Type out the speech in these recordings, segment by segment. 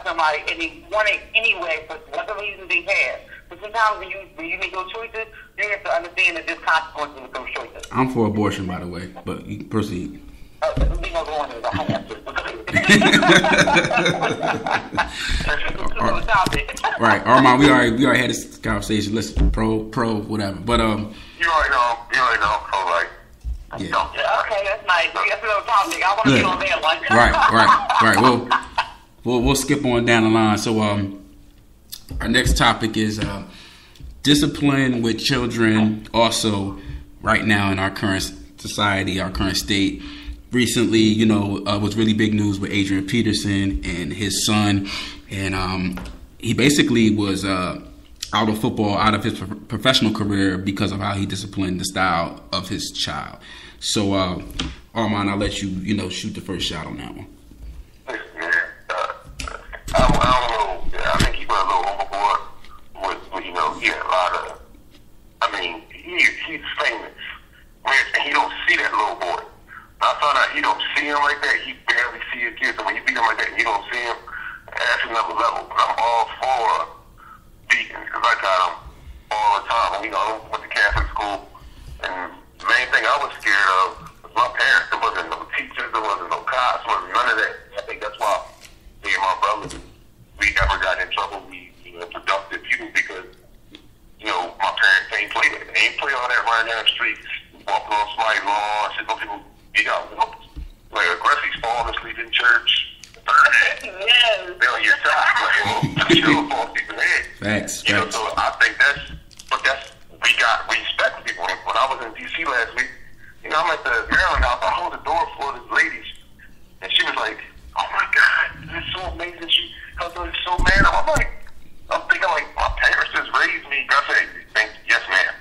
somebody and they want it anyway for whatever reason they have. But sometimes when you make those choices, you have to understand that there's consequences with those choices. I'm for abortion, by the way, but you proceed. We don't go into the high Right, Armand, we already had this conversation. Listen, pro, whatever. But you already know, pro, right? Yeah. Okay, that's nice. That's a little topic. I want to get on that one. Right. We'll skip on down the line. So, our next topic is discipline with children. Also, right now in our current society, our current state. Recently, was really big news with Adrian Peterson and his son, and he basically was out of football, out of his professional career because of how he disciplined the style of his child. So, Armand, I'll let you, shoot the first shot on that one. I don't know. I think he went a little overboard with he had a lot of. I mean, he's famous. He don't see that little boy. I found out he don't see him like that. He barely see his kids. So when you beat him like that, and you don't see him. That's another level. But I'm all for beating because I got him all the time. I went to Catholic school, and the main thing I was scared of was my parents. There wasn't no teachers. There wasn't no cops. There wasn't none of that. I think that's why me and my brother, we never got in trouble. We productive people because my parents ain't play that. They ain't play all that running down the streets, walking on somebody's lawn, shit. Those people. Like aggressive falling asleep in church. Yes. They're on your side. You'll fall asleep in the head. Facts. So I think we respect people. When I was in DC last week, I'm at the Maryland house. I hold the door for this lady, and she was like, "Oh my God, that's so amazing." Her daughter is so mad. I'm thinking like my parents just raised me. I said, "Yes, ma'am."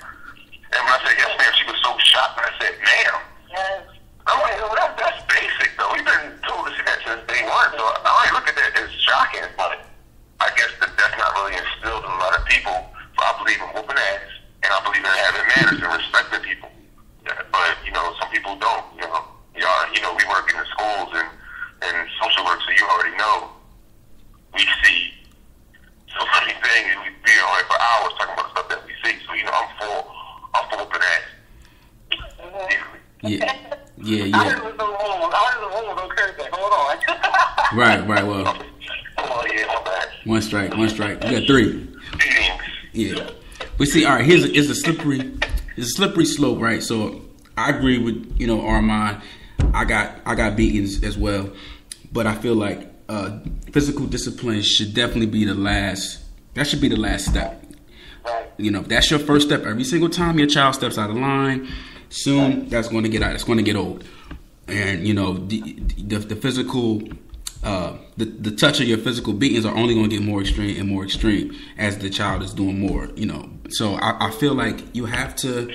And when I said yes, ma'am, she was so shocked. And I said, "Ma'am." Yes. I'm like, that's basic, though. We've been told to see that since day one, so I look at that as shocking, but I guess that's not really instilled in a lot of people. So I believe in whooping ass, and I believe in having manners and respecting people. But, some people don't, we work in the schools and social work, so you already know we see so many things, and we be on it for hours talking about stuff that we see. So, I'm for whooping ass. Yeah. I heard the rules. Don't curse that. Hold on. Right. Well. Oh, yeah, my bad. One strike. You got three. Yeah. But see, all right. It's a slippery slope, right? So I agree with Armand. I got beatings as well, but I feel like physical discipline should definitely be the last. That should be the last step. Right. If that's your first step every single time your child steps out of line. Soon that's going to get out. It's going to get old, and the physical, the touch of your physical beatings are only going to get more extreme and more extreme as the child is doing more. So I feel like you have to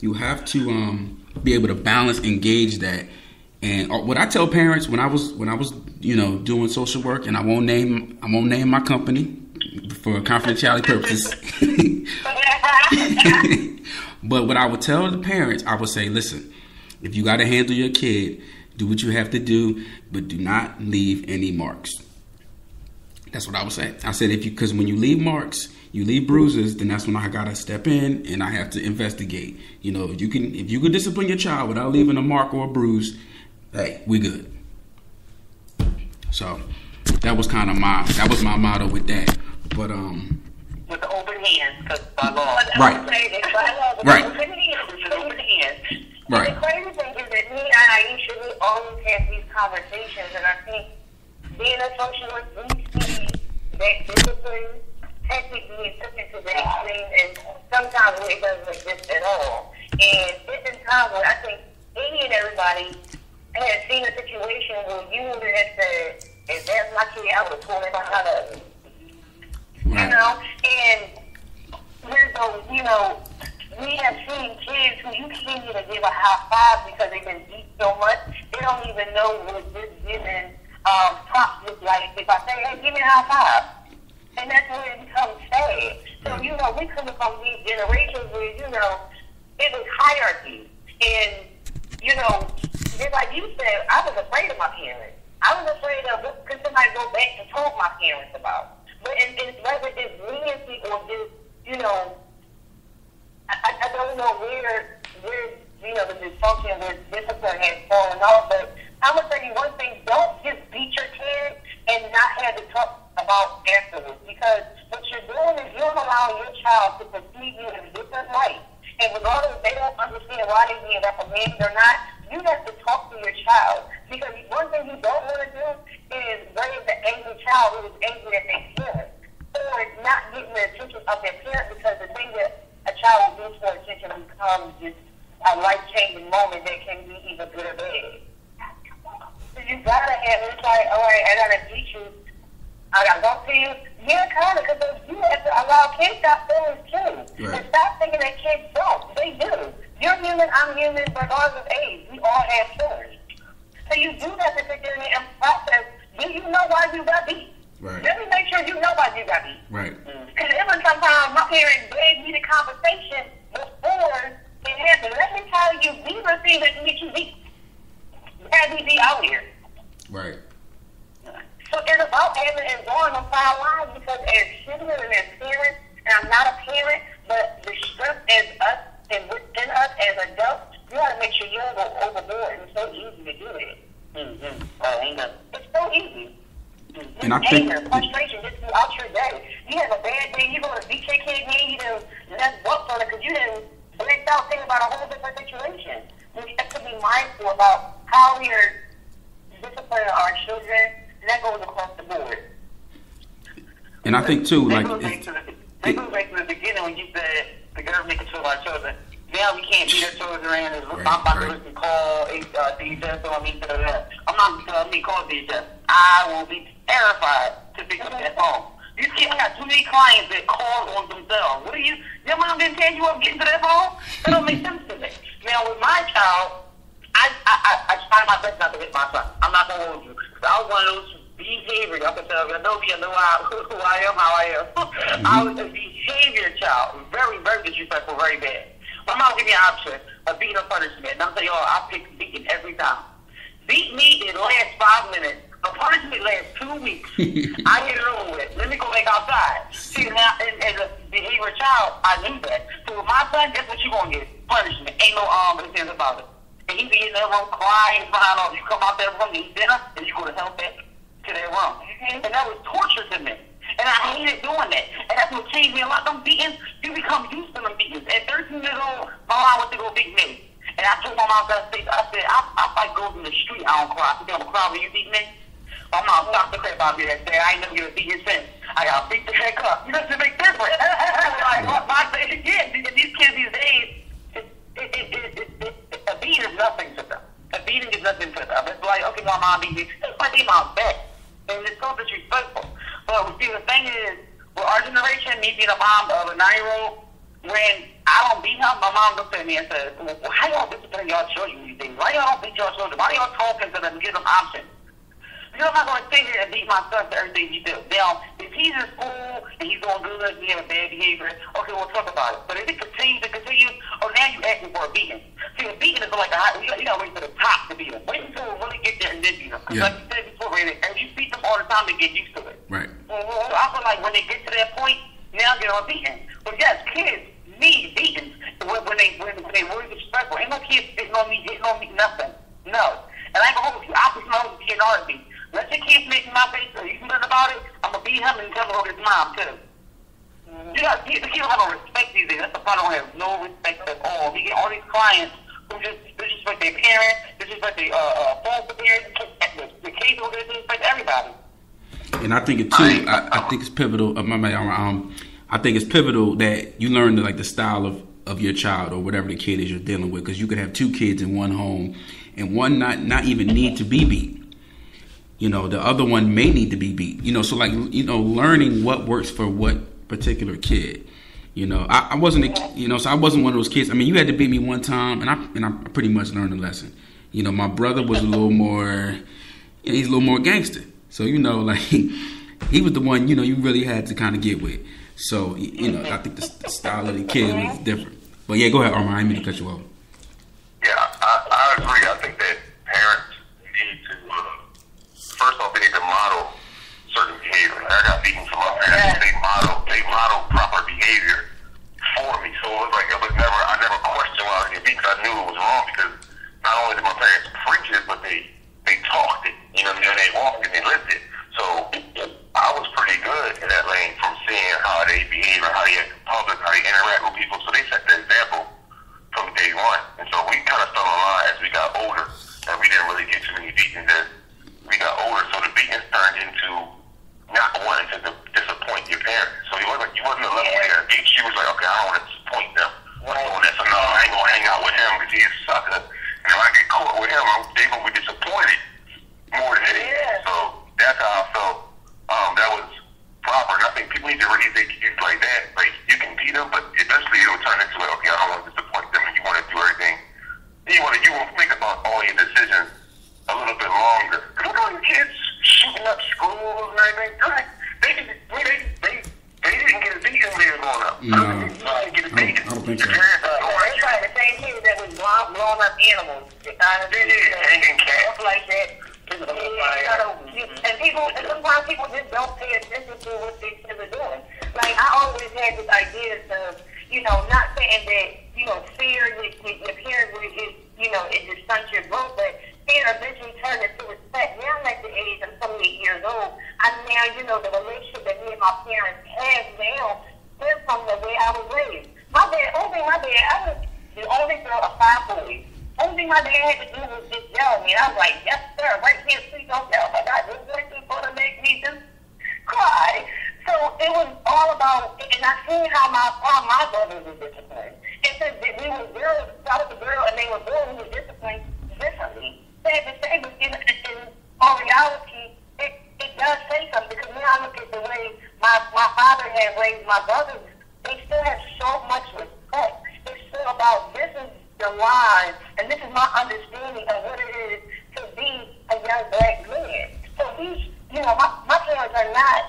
be able to balance, engage that. And what I tell parents when I was doing social work, and I won't name my company for confidentiality purposes. But what I would tell the parents, I would say, listen, if you got to handle your kid, do what you have to do, but do not leave any marks. That's what I would say. I said, because when you leave marks, you leave bruises, then that's when I got to step in and I have to investigate. If you can discipline your child without leaving a mark or a bruise, hey, we good. So that was my motto with that. But with the open hands, because by law. Right. Right. Open hands. Right. The crazy thing is that me and Aisha, we always have these conversations, and I think being a social worker, we see that discipline technically being taken to the extreme, and sometimes it doesn't exist at all. And there's been times where I think any and everybody has seen a situation where you would have said, if that's my kid, I would have pulled him out of it. Right. And we're those, we have seen kids who you can't even give a high five because they've been beat so much, they don't even know what this giving props look like. If I say, hey, give me a high five. And that's where it becomes sad. So, we come from these generations where, it was hierarchy. And, just like you said, I was afraid of my parents. I was afraid of what could somebody go back and told my parents about. But whether it's leniency or just, you know, I don't know where you know, the dysfunction with discipline has fallen off. But I'm gonna tell you one thing: don't just beat your kid and not have to talk about afterwards. Because what you're doing is you're allowing your child to perceive you in a different light. And regardless if they don't understand why they're being reprimanded or not, you have to talk to your child. Because one thing you don't want to do is raise an angry child who is angry at their parent, or not getting the attention of their parent, because the thing that a child will do for attention becomes just a life-changing moment that can be either good or bad. So you gotta have, it's like, all right, I gotta teach you, I gotta go to you. Yeah, kind of, because you have to allow kids to have feelings too. Right. And stop thinking that kids don't. They do. You're human, I'm human, regardless of age. We all have feelings. So you do have to sit there and process, do you know why you got beat? Right. Let me make sure you know why you got beat. Right. Because even sometimes my parents gave me the conversation before it happened. Let me tell you, these are things that can get you beat. Have me be out here. Right. So it's about having and going on fine lines, because as children and as parents, and I'm not a parent, but the strength as us and within us as adults, you gotta make sure you don't go overboard. And it's so easy to do it. It's so easy. And I think frustration just throughout your day. You have a bad day, you're going to beat your kid, maybe you done left books on it because you didn't blanked out thinking about a whole different situation. We have to be mindful about how we are disciplining our children, and that goes across the board. And I think too, like, goes back to the beginning when you said the government control our children. Now we can't beat our children, and I'm about to listen, call DHS, or I'm not going to call DHS. I will be terrified to pick up that phone. You see, I got too many clients that call on themselves. What are you? Your mom didn't tell you up getting to that phone? That don't make sense to me. Now, with my child, I try my best not to hit my son. I'm not going to hold you. I was one of those behavior. I can tell you, I know who I am, how I am. I was a behavior child. Very, very disrespectful, very bad. My mom gave me an option of beating or punishment. And I'm saying, I pick beating every time. Beat me, it lasts 5 minutes. A punishment lasts 2 weeks. I get it over with. Let me go back outside. See, now, as a behavior child, I knew that. So with my son, guess what you going to get? Punishment. Ain't no sense about it. And he be in that room crying, behind all. You come out that room, eat dinner, and you go to hell back to that room. And that was torture to me. And I hated doing that. And that's what changed me a lot. Them beatings, you become used to them beatings. At 13 years old, my mom went to go beat me. And I told my mom that I said, I fight girls in the street, I don't cry. I said, I'm going to cry when you beat me. My mom stopped the crap out of me that day. I ain't never get a beating since. I got beat the heck up. You know, to make difference. Like, my thing again, these kids these days, a beating is nothing to them. A beating is nothing to them. It's like, okay, my mom beat me. It's like they my back. And it's so disrespectful. But see, the thing is, with our generation, me being a mom of a 9-year-old, when I don't beat him, my mom looks at me and says, well, how y'all discipline y'all children these days? Why y'all don't beat y'all children? Why y'all talking to them and give them options? You know, I'm not going to sit here and beat my son for everything he does. Now, if he's in school and he's doing good and he has bad behavior, okay, we'll talk about it. But if he continues, oh, now you asking for a beating. See, a beating is like you got to wait to the top to beat him. Wait until we really get there and then beat him. Because like you said before, Ray, as you beat them all the time, they get used to it. Right. Well, I feel like when they get to that point, now they're on beating. But yes, kids need beatings when they really disrespectful. Ain't no kids hitting on me, nothing. No. And I ain't going to hold you. I'll be smoking kid R&B. Let your kids make my face so you can learn about it. I'm going to beat him and tell him about his mom, too. You got the kids don't have no respect these days. That's the problem. They have no respect at all. We get all these clients who just disrespect their parents, disrespect their phone parents, the kids who disrespect everybody. And I think it too. I think it's pivotal. I think it's pivotal that you learn the style of your child or whatever the kid is you're dealing with, because you could have 2 kids in one home, and one not even need to be beat. You know, the other one may need to be beat. You know, so learning what works for what particular kid. You know, I wasn't. So I wasn't one of those kids. I mean, you had to beat me one time, and I pretty much learned a lesson. You know, my brother was a little more. He's a little more gangster. So he was the one you really had to kind of get with. So I think the style of the kid was different. But yeah, go ahead, Armand. I didn't mean to cut you off. Yeah, I agree. I think that parents need to first off, they need to model certain behavior. Like, I got beaten from my parents. They model proper behavior for me. So I never questioned why I was getting beat, because I knew it was wrong, because not only did my parents preach it, but they talked it, you know what I mean? They walked it, they lived it. So I was pretty good in that lane, from seeing how they behave or how they act in public, how they interact with people. So they set the example from day one. And so we kind of fell in line as we got older, and we didn't really get too many beatings as we got older. So the beatings turned into not wanting to disappoint your parents. So you wasn't a level there. She was like, okay, I don't want to disappoint them. So no, I ain't gonna hang out with him because he's a sucker. And if I get caught with him, they gonna be disappointed more than anything. So that's how I felt. That was proper. And I think people need to really think it's like that. Like, you can beat them, but eventually it'll turn into like, okay, I don't want to disappoint them, and you want to do everything. You want to think about all your decisions a little bit longer. Look at all the kids shooting up schools and everything. They didn't get a beating when they were growing up. No, I don't think so. It's like the same kids that was blowing up animals. Hanging cats like that. And sometimes people just don't pay attention to what they kids are doing. Like, I always had this idea of, not saying that, fear with your parents is, it just stunts your growth, but fear eventually turns into respect. Now I'm at the age, I'm 28 years old. The relationship that me and my parents have now stems from the way I was raised. I was the only girl of 5 boys. Only thing my dad had to do was just yell at me. And I was like, yes, sir, right here, please don't yell. But I just went to going to make me just cry. So it was all about, and I seen how my brothers were disciplined. And since we were girls, I was a girl, and they were boys, we were disciplined differently. They had to say, but in all reality, it does say something, because when I look at the way my father had raised my brothers, they still have so much respect. It's still about, this is the line, and this is my understanding of what it is to be a young black man. So my parents are not,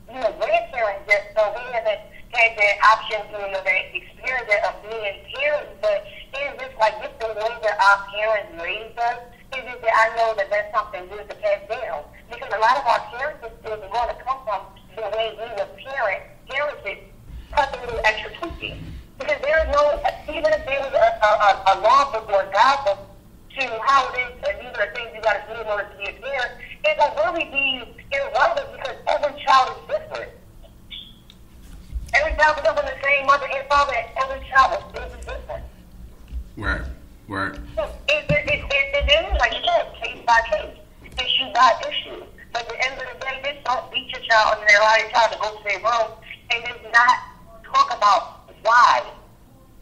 grandparents yet, so we haven't had that option, that experience of being parents, but it's just like, just the way that our parents raised us, it's just that I know that that's something good to pass down. Because a lot of our parents is going to come from the way we were parented, plus a little extra tweaking. Because there is no, even if there was a law book or a guidebook to how it is, and these are things you got to do in order to be a parent, it will really be irrelevant, because every child is different. Every child is from the same mother and father, and every child is different. Right. So it is, like you said, case by case, issue by issue. But at the end of the day, just don't beat your child and allow your child to go to their room and just not talk about why.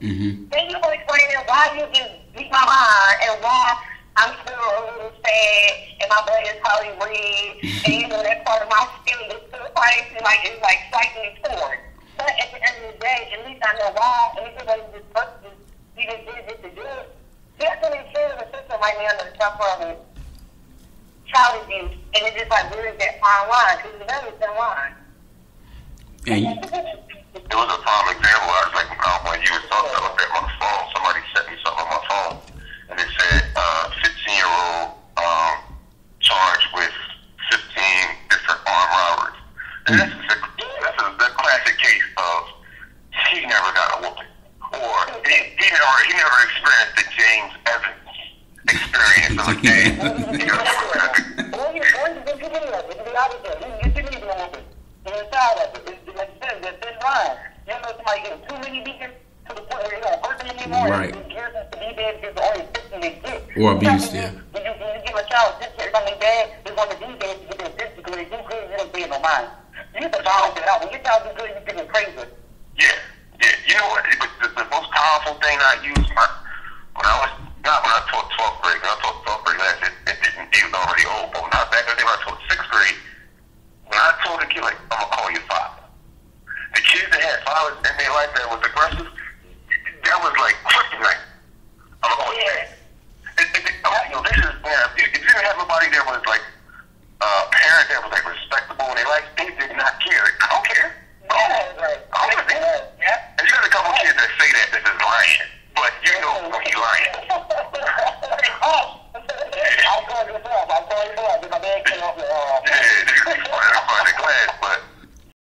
Mm-hmm. Then you can explain why you just beat my mind, and why I'm still a little sad, and my blood is probably red, and that part of my skin is still fighting, it's like slightly torn. But at the end of the day, at least I know why, and it wasn't just person, you just did this to do it. There's so many kids in the system right now that suffer from child abuse, and it's just like, where is that fine line? Because it's a very thin line. There was a prime example. I was like, when you were talking, I looked at my phone. Somebody sent me something on my phone, and it said 15-year-old charged with 15 different armed robberies. And that's a classic case of he never got a whooping, or he never experienced the James Evans experience of a day. Right. Or abuse, yeah. You give a child this, something bad, they want to do that to get this, because they do good, you don't pay no mind. You have to balance it out. When your child do good, you give them crazy. Yeah. You know what? The most powerful thing I used when I taught 12th grade. When I taught 12th grade last, it was already old. But back in the day when I taught 6th grade, when I told a kid, like, I'm gonna call you father. The kids that had fathers in their life that was aggressive, that was like kryptonite. I'm gonna call you that. This is, if you didn't have nobody that was like a parent that was like respectable in their life, they did not